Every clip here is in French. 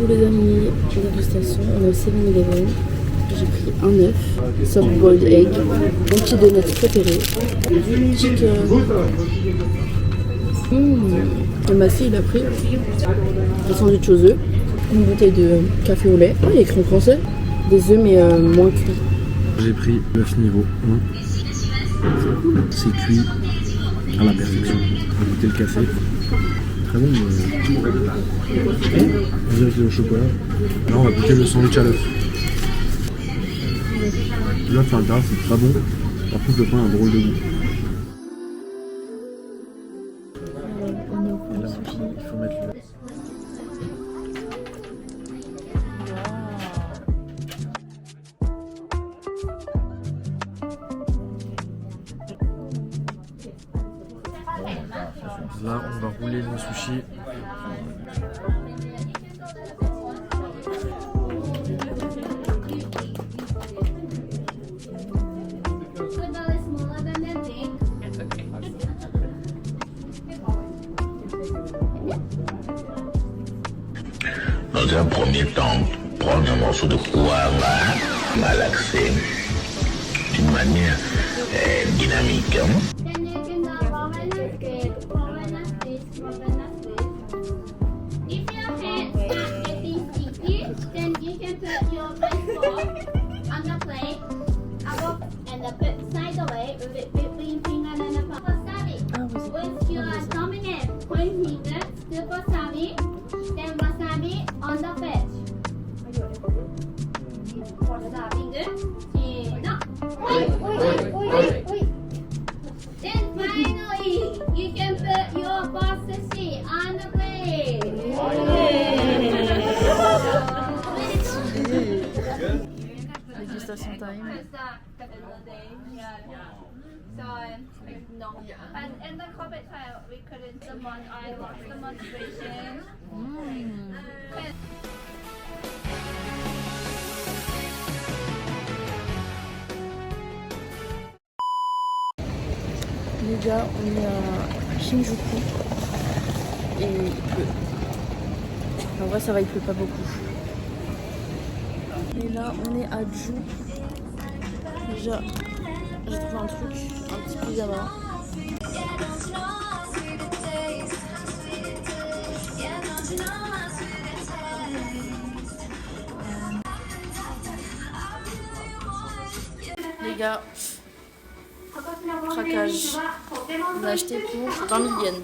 Coucou les amis, dégustation, on est au 7-Eleven. J'ai pris un œuf, soft boiled egg, mon petit donut préféré, du chicken. Et ma fille il a pris un sandwich aux œufs, une bouteille de café au lait, il y a écrit en français, des œufs mais moins cuits. J'ai pris l'œuf niveau 1, c'est cuit à la perfection. On va goûter le café. Très bon, on dirait qu'il est au chocolat. Là on va goûter le sandwich à l'œuf. L'œuf à l'intérieur c'est très bon, par contre le pain a un drôle de goût. On est au coin Et là du sushi. il faut mettre le... Là on va rouler nos sushis. Dans un premier temps, prendre un morceau de guava, malaxer d'une manière dynamique. If your hands are getting sticky, then you can put your rice ball on the plate above and put sideways between finger and the wasabi. With your dominant point finger to wasabi, then wasabi on the fish. Wasabi good? No. Then finally, you can put your boss sushi on the plate. Dégustation time. So, no. And in the COVID time, we couldn't I lost the motivation. Les gars, on est à Shinjuku et il pleut. En vrai, ça va, il pleut pas beaucoup. Et là, on est à Ju. Déjà, j'ai trouvé un truc, un petit pyjama. Les gars, craquage. On a acheté pour 20 000 yens.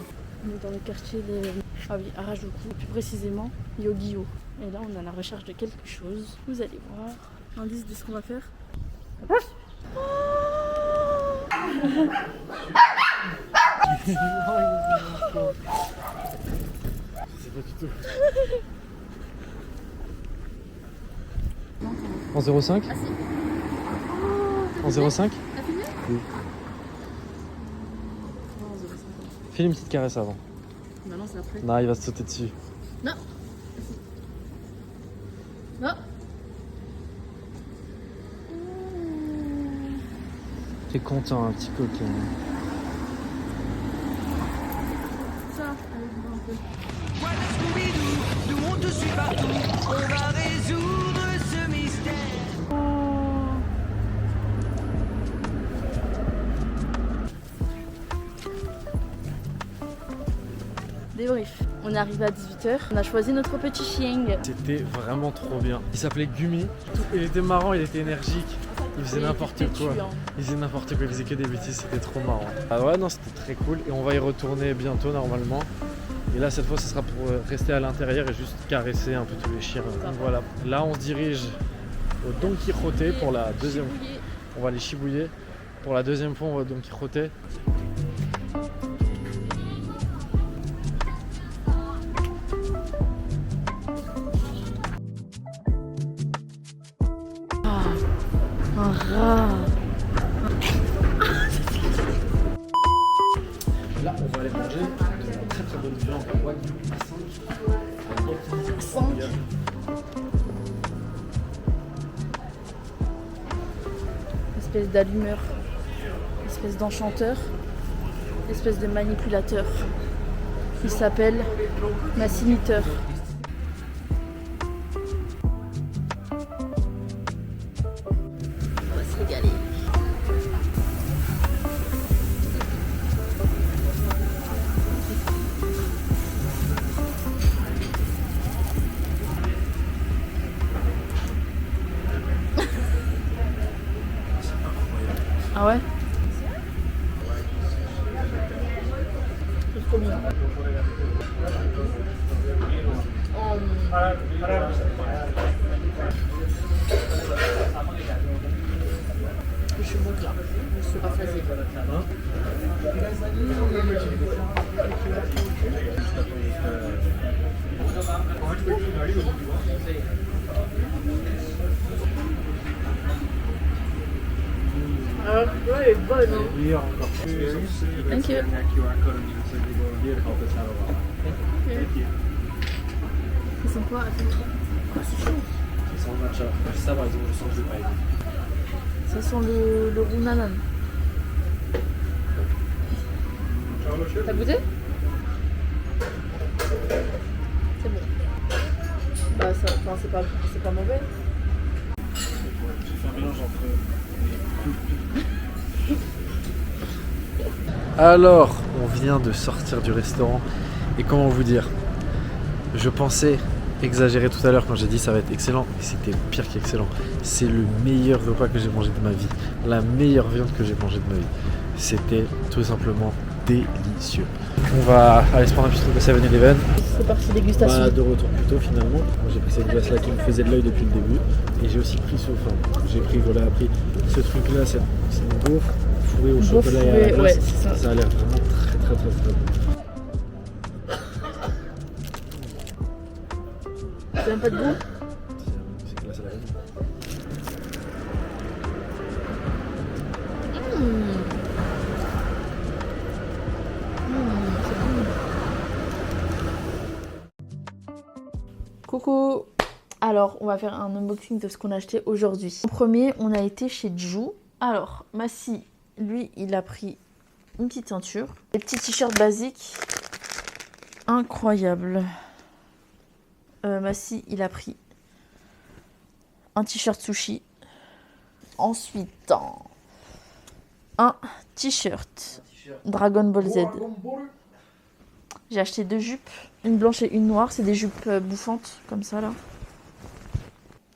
On est dans le quartier de Harajuku, plus précisément Yogiyo. Et là, on est à la recherche de quelque chose. Vous allez voir. Indice de ce qu'on va faire. C'est pas du tout. En 0,5 En 0,5 Oui. Fais une petite caresse avant. Maintenant, c'est après. Non, il va se sauter dessus. Non. Non. T'es content, un petit coquin. Ça, allez, un peu. Voilà Scooby-Doo, nous on te suit partout, on va résoudre ce mystère. Débrief. On est arrivé à 18h. On a choisi notre petit chien. C'était vraiment trop bien. Il s'appelait Gumi. Il était marrant, il était énergique. Il faisait n'importe quoi. Il faisait n'importe quoi, il faisait que des bêtises, c'était trop marrant. Ah ouais, non, c'était très cool. Et on va y retourner bientôt normalement. Et là, cette fois, ce sera pour rester à l'intérieur et juste caresser un peu tous les chiens. Donc voilà. Là, on se dirige au Don Quijote pour la deuxième fois. On va aller chibouiller. Pour la deuxième fois, on va au Don Quijote. Un rat. Là, on va aller manger de la très très bonne viande Wagyu à 5. Espèce d'allumeur, espèce d'enchanteur, espèce de manipulateur. Il s'appelle Massimiteur. Ah ouais? C'est trop bien. Je suis bon là, je suis rassasiée. Ouais, elle est bonne. Oui, encore plus. Thank you. Ils sont quoi? Ah, c'est chaud. Ça sent le matcha. Ça par exemple, je sens que je vais pas aider. Ça sent le rounanan. T'as goûté? C'est bon. Bah ça, enfin, c'est pas mauvais. J'ai fait un mélange entre. Alors, on vient de sortir du restaurant et comment vous dire, je pensais exagérer tout à l'heure quand j'ai dit ça va être excellent, mais c'était pire qu'excellent. C'est le meilleur repas que j'ai mangé de ma vie, la meilleure viande que j'ai mangée de ma vie. C'était tout simplement délicieux. On va aller se prendre un petit truc de 7-Eleven. C'est parti dégustation. Bah, de retour plutôt finalement. Moi j'ai pris cette glace là qui me faisait de l'œil depuis le début et j'ai aussi pris j'ai pris ce truc là, c'est une gaufre fourrée au chocolat et à la glace. Ouais, c'est ça. Ça a l'air vraiment très bon. T'as même pas de goût? C'est glace à la vanille. C'est bon. Coucou. Alors, on va faire un unboxing de ce qu'on a acheté aujourd'hui. En premier, on a été chez Jou. Alors, Massi, lui, il a pris une petite ceinture. Des petits t-shirts basiques. Incroyable. Massi, il a pris un t-shirt sushi. Ensuite, un t-shirt Dragon Ball Z. J'ai acheté 2 jupes, une blanche et une noire. C'est des jupes bouffantes, comme ça, là.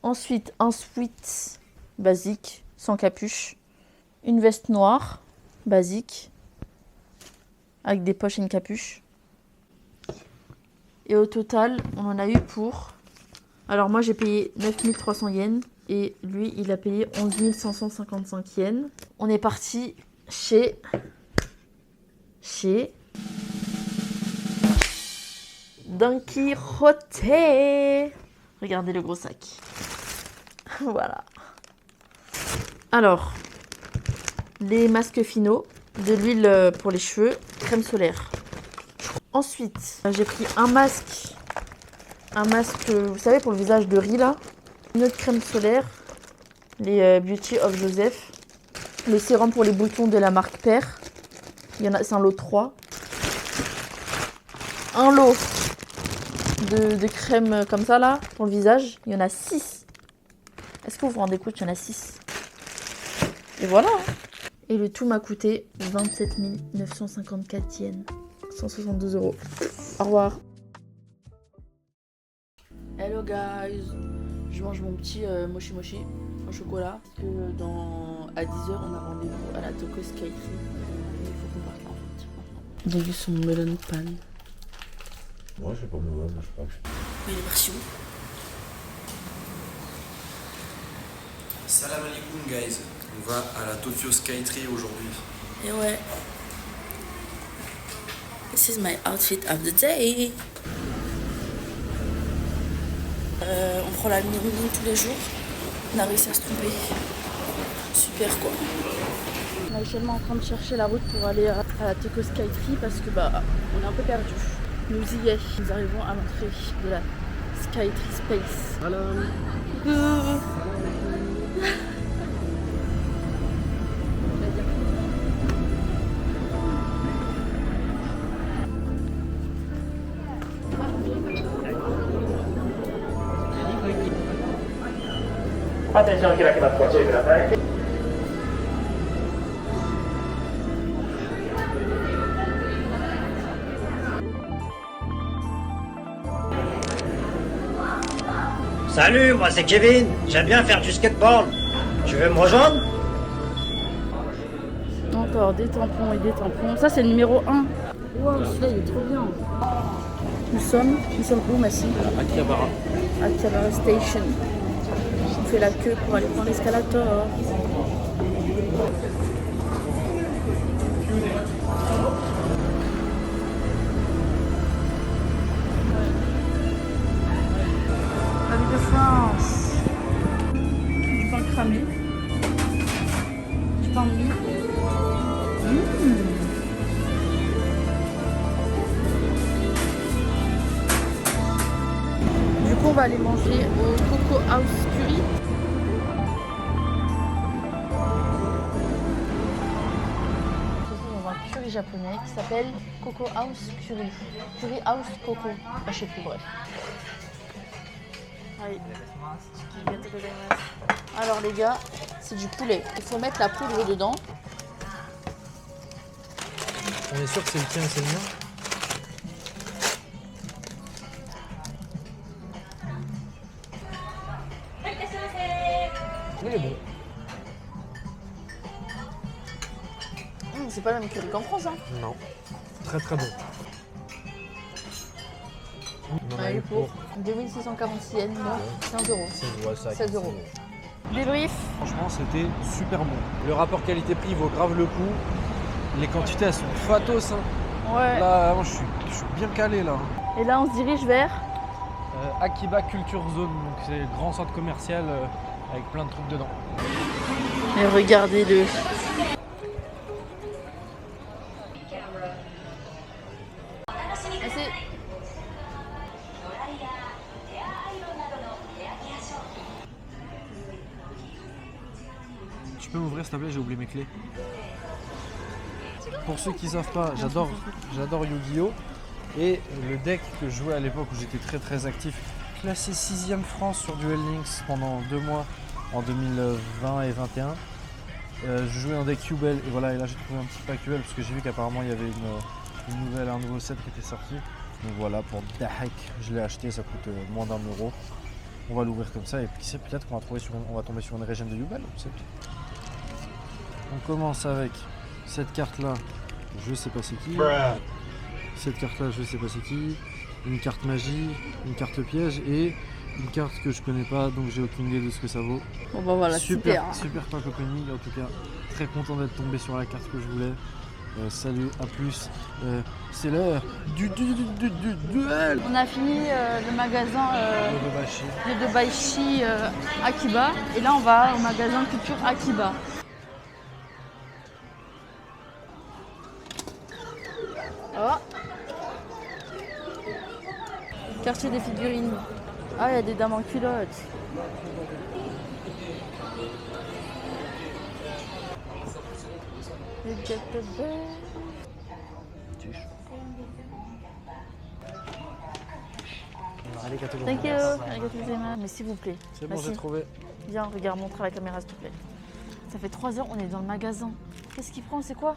Ensuite, un sweat basique, sans capuche. Une veste noire, basique, avec des poches et une capuche. Et au total, on en a eu pour... Alors moi, j'ai payé 9300 yens. Et lui, il a payé 11 555 yens. On est parti chez Don Quijote. Regardez le gros sac. Voilà. Alors, les masques finaux, de l'huile pour les cheveux, crème solaire. Ensuite, j'ai pris un masque, vous savez, pour le visage de riz là. Une autre crème solaire, les Beauty of Joseph. Le sérum pour les boutons de la marque Père. C'est un lot 3. Un lot de crème comme ça là, pour le visage. Il y en a 6. Est-ce que vous vous rendez compte, il y en a 6. Et voilà. Et le tout m'a coûté 27 954 yens. 162 €. Au revoir. Hello guys. Je mange mon petit mochi mochi au chocolat. Parce que à 10h, on a rendez-vous à la Tokyo Skytree. Il faut qu'on parte là en fait. J'ai vu son melon pan. Moi, je sais pas moi, je sais pas. Mais il est parti où? Salam alaikum guys, on va à la Tokyo Skytree aujourd'hui. Et ouais. This is my outfit of the day. On prend la ligne tous les jours. On a réussi à se tromper. Super quoi. On est actuellement en train de chercher la route pour aller à la Tokyo Skytree parce que bah on est un peu perdu. Nous y est. Nous arrivons à l'entrée de la Skytree Space. Hello. Coucou. Attenzione, che la faccia. Salut, moi c'est Kevin, j'aime bien faire du skateboard. Tu veux me rejoindre? encore des tampons et des tampons. Ça, c'est le numéro 1. Waouh, celui-là, il est trop bien. Nous sommes où, Massi? Akihabara. Akihabara Station. On fait la queue pour aller prendre l'escalator. La ville de France. Du pain cramé. Du pain mou. Du coup, on va aller manger au Coco House Curry. Dans un curry japonais qui s'appelle Coco House Curry. Curry House Coco. Je sais plus, bref. Allez. Alors les gars, c'est du poulet. Il faut mettre la poudre dedans. On est sûr que c'est le tien et c'est le mien? Il est bon. C'est pas le même curry qu'en France, hein. Non. Très très bon. On en a eu pour 2646 yens, donc 15 euros. 16 euros. Débrief. Franchement, c'était super bon. Le rapport qualité-prix vaut grave le coup. Les quantités, elles sont fatos. Hein. Ouais. Là, moi, je suis bien calé là. Et là, on se dirige vers Akiba Culture Zone, donc c'est le grand centre commercial avec plein de trucs dedans. Et regardez-le. Tu peux m'ouvrir s'il te plaît, j'ai oublié mes clés. Pour ceux qui ne savent pas, j'adore Yu-Gi-Oh! Et le deck que je jouais à l'époque où j'étais très très actif, classé 6ème France sur Duel Links pendant 2 mois en 2020 et 2021. Je jouais en deck Cubel et voilà, et là j'ai trouvé un petit pack Cubel parce que j'ai vu qu'apparemment il y avait un nouveau set qui était sorti. Donc voilà, pour Dahek, je l'ai acheté, ça coûte moins d'1 euro. On va l'ouvrir comme ça et qui sait, peut-être qu'on va tomber sur une régène de Yubel, on sait pas. On commence avec cette carte là, je sais pas c'est qui. Cette carte là, je sais pas c'est qui. Une carte magie, une carte piège et une carte que je connais pas, donc j'ai aucune idée de ce que ça vaut. Bon bah voilà, super. Super pack opening, en tout cas très content d'être tombé sur la carte que je voulais. Salut, à plus. C'est l'heure du duel. On a fini le magasin de Baishi Akiba et là on va au magasin Culture Akiba. Oh. Quartier des figurines. Ah, il y a des dames en culotte. Thank you. Mais s'il vous plaît. C'est bon, j'ai trouvé. Viens, regarde, montre à la caméra s'il te plaît. Ça fait 3 heures, on est dans le magasin. Qu'est-ce qu'il prend? C'est quoi?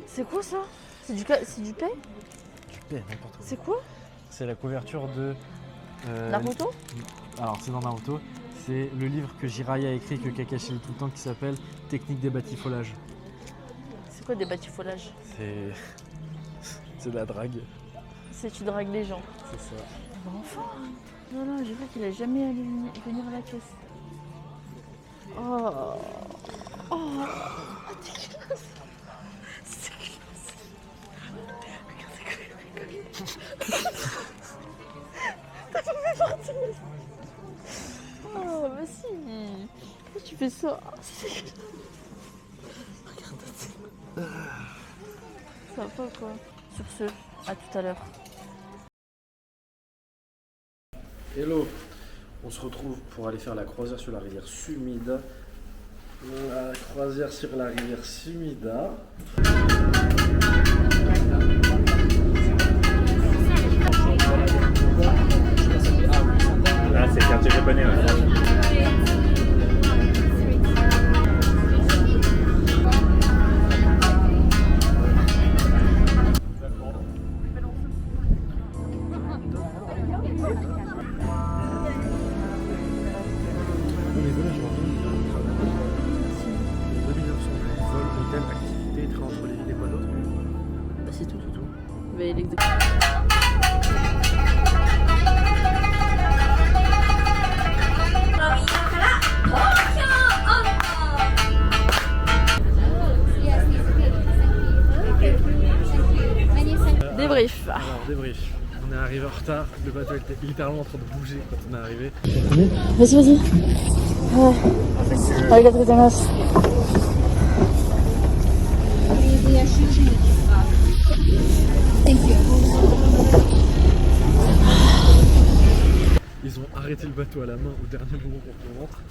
C'est quoi ça? C'est du pain? Du pain, n'importe quoi. C'est quoi? C'est la couverture de... Naruto? Alors, c'est dans Naruto. C'est le livre que Jiraiya a écrit, que Kakashi lit tout le temps, qui s'appelle Technique des batifolages. C'est quoi des batifolages? C'est de la drague. C'est tu dragues les gens. C'est ça. Bon, enfin, non, non, j'ai vu qu'il a jamais allé venir à la caisse. Oh, oh, dégueulasse. C'est dégueulasse. Regardez comment il rigole. T'as pas fait partir. Oh, mais si. Pourquoi tu fais ça? Oh, c'est dégueulasse. Regarde. Ça va pas quoi. Sur ce, à tout à l'heure. Hello, on se retrouve pour aller faire la croisière sur la rivière Sumida. La croisière sur la rivière Sumida. Ah, c'est le quartier japonais, ouais. Les vols, je m'en arrivé en retard, le bateau était littéralement en train de bouger quand on est arrivé. Vas-y, vas-y. Arigatou gozaimasu. Ils ont arrêté le bateau à la main au dernier moment pour qu'on rentre.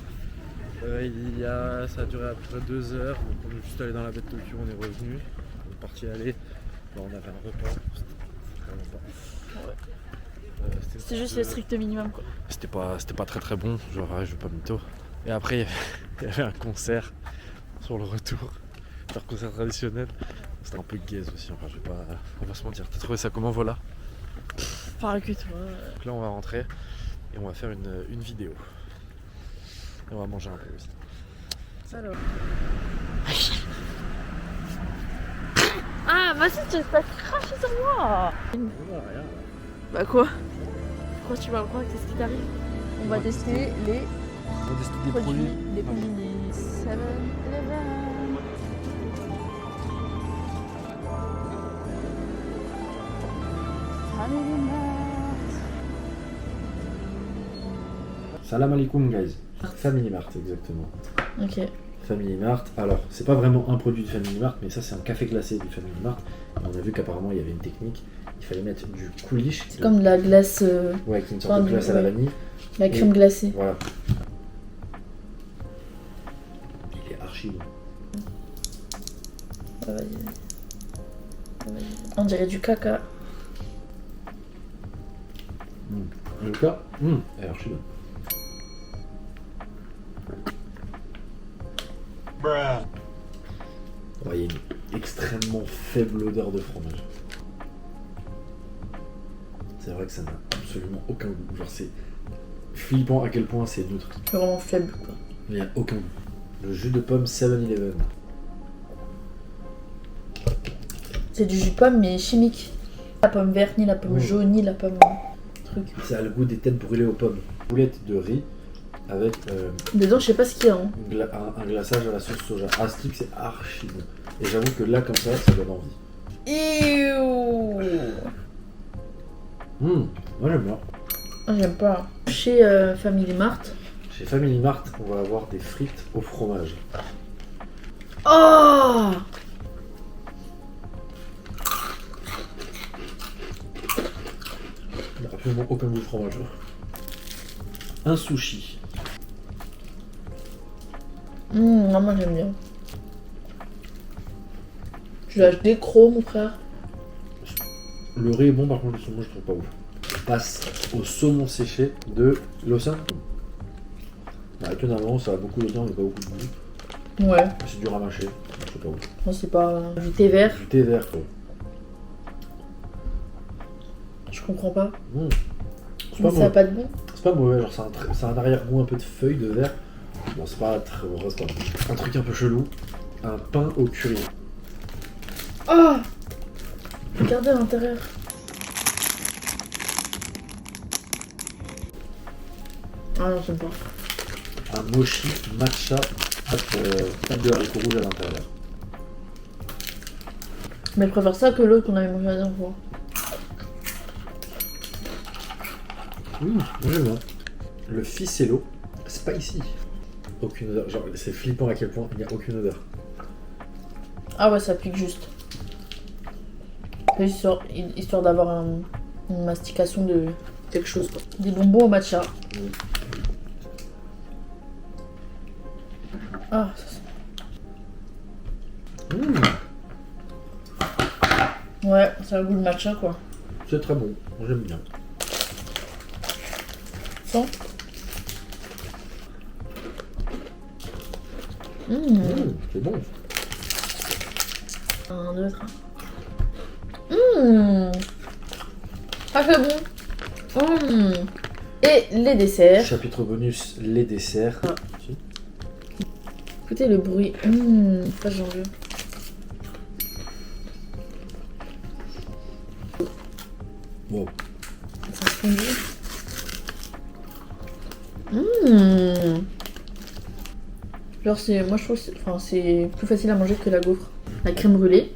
Ça a duré à peu près 2 heures, donc on est juste allé dans la baie de Tokyo, on est revenu, on est parti aller. Là, on avait un repas, c'était vraiment pas. C'est juste le strict minimum quoi. C'était pas très très bon, genre je vais pas mytho. Et après il y avait un concert sur le retour, un concert traditionnel. C'était un peu gaze aussi, enfin on va pas se mentir. T'as trouvé ça comment voilà? Pareil que toi. Donc là on va rentrer et on va faire une vidéo. Et on va manger un peu aussi. Alors. Ah, vas-y, tu vas cracher sur moi. Rien. Bah quoi? Pourquoi tu vas me croire? Qu'est-ce qui t'arrive? On va tester les On va tester des produits des combinés 7-Eleven. Family Mart. Salam alaikum guys. Family Mart exactement. Ok. Family Mart, alors c'est pas vraiment un produit de Family Mart, mais ça c'est un café glacé du Family Mart. Et on a vu qu'apparemment il y avait une technique, il fallait mettre du coulis. C'est comme de la glace. Ouais, qui est une sorte de glace à la vanille. La crème glacée. Voilà. Il est archi bon. Ah, vas-y. On dirait du caca. En tout cas, elle est archi bonne. Ouais, il y a une extrêmement faible odeur de fromage. C'est vrai que ça n'a absolument aucun goût. Genre c'est flippant à quel point c'est neutre. C'est vraiment faible quoi. Il n'y a aucun goût. Le jus de pomme 7-Eleven. C'est du jus de pomme mais chimique. La pomme verte, ni la pomme jaune, ni la pomme truc. Ça a le goût des têtes brûlées aux pommes. Boulette de riz avec Dedans, je sais pas ce qu'il y a. Hein. un glaçage à la sauce soja. Ah, ce type c'est archi bon. Et j'avoue que là comme ça donne envie. Moi j'aime bien. Ah, j'aime pas. Chez Family Mart. Chez Family Mart, on va avoir des frites au fromage. Oh! Il n'y a absolument aucun goût de fromage. Un sushi. Non, moi j'aime bien. Tu lâches des crocs, mon frère. Le riz est bon, par contre le saumon je trouve pas ouf. On passe au saumon séché de Lawson. Bah, étonnamment, ça a beaucoup d'odeur mais pas beaucoup de goût. Ouais. C'est dur à mâcher, c'est pas ouf. Moi, c'est pas du thé vert. Du thé vert quoi. Je comprends pas. C'est pas Ça a pas de goût. C'est pas mauvais, genre c'est un arrière-goût un peu de feuilles de verre. Bon, c'est pas très bon, c'est pas un truc un peu chelou. Un pain au curry. Oh! Regardez à l'intérieur. Ah non, j'aime pas. Un mochi matcha avec pâte de haricots rouges à l'intérieur. Mais je préfère ça que l'autre qu'on avait mangé la dernière fois. Moi j'aime bien. Le ficello spicy. Aucune odeur, genre c'est flippant à quel point il n'y a aucune odeur. Ah ouais, ça pique juste. Histoire d'avoir une mastication de quelque chose quoi. Des bonbons au matcha. Ah, ça ouais, ça a le goût de matcha quoi. C'est très bon, j'aime bien. Sans. C'est bon. Un autre. Ah, c'est bon. Et les desserts. Chapitre bonus, les desserts. Écoutez le bruit. Pas j'en veux. Wow. Ça se fondit. Genre moi je trouve que c'est plus facile à manger que la gaufre. La crème brûlée.